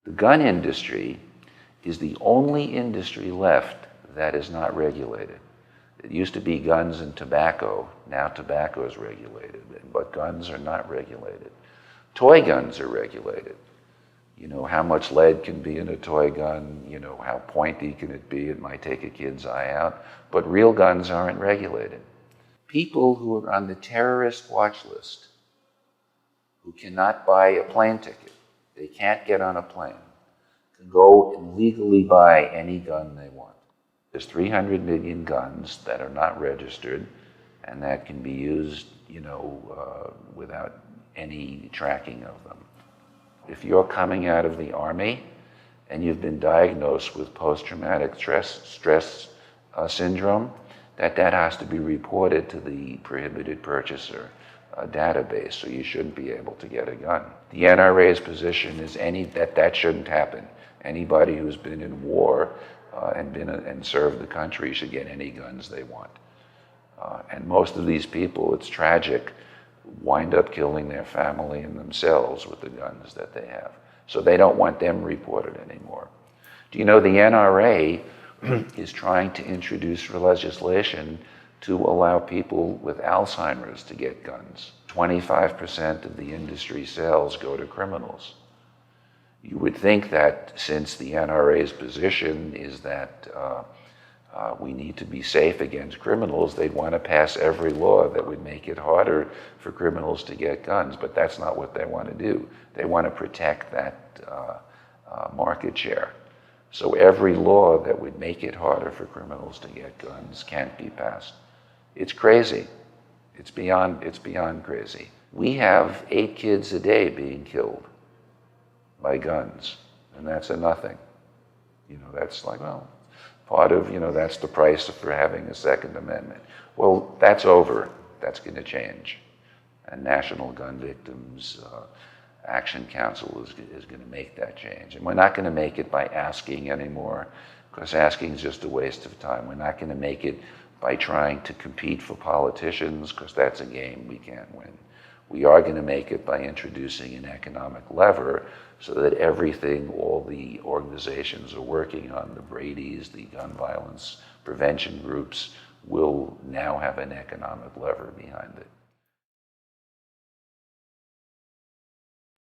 The gun industry is the only industry left that is not regulated. It used to be guns and tobacco. Now tobacco is regulated, but guns are not regulated. Toy guns are regulated. You know, how much lead can be in a toy gun, you know, how pointy can it be, it might take a kid's eye out, but real guns aren't regulated. People who are on the terrorist watch list, who cannot buy a plane ticket, they can't get on a plane, can go and legally buy any gun they want. There's 300 million guns that are not registered and that can be used, you know, without any tracking of them. If you're coming out of the Army and you've been diagnosed with post-traumatic stress syndrome, that has to be reported to the prohibited purchaser database, so you shouldn't be able to get a gun. The NRA's position is that shouldn't happen. Anybody who's been in war and served the country should get any guns they want. And most of these people, it's tragic, wind up killing their family and themselves with the guns that they have. So they don't want them reported anymore. Do you know the NRA is trying to introduce legislation to allow people with Alzheimer's to get guns? 25% of the industry sales go to criminals. You would think that since the NRA's position is that we need to be safe against criminals, they'd want to pass every law that would make it harder for criminals to get guns, but that's not what they want to do. They want to protect that market share. So every law that would make it harder for criminals to get guns can't be passed. It's crazy. It's beyond crazy. We have 8 kids a day being killed by guns, and that's a nothing. You know, that's like, well, part of, you know, that's the price for having a Second Amendment. Well, that's over. That's going to change. And National Gun Victims Action Council is going to make that change. And we're not going to make it by asking anymore, because asking is just a waste of time. We're not going to make it by trying to compete for politicians, because that's a game we can't win. We are going to make it by introducing an economic lever so that everything all the organizations are working on, the Brady's, the gun violence prevention groups, will now have an economic lever behind it.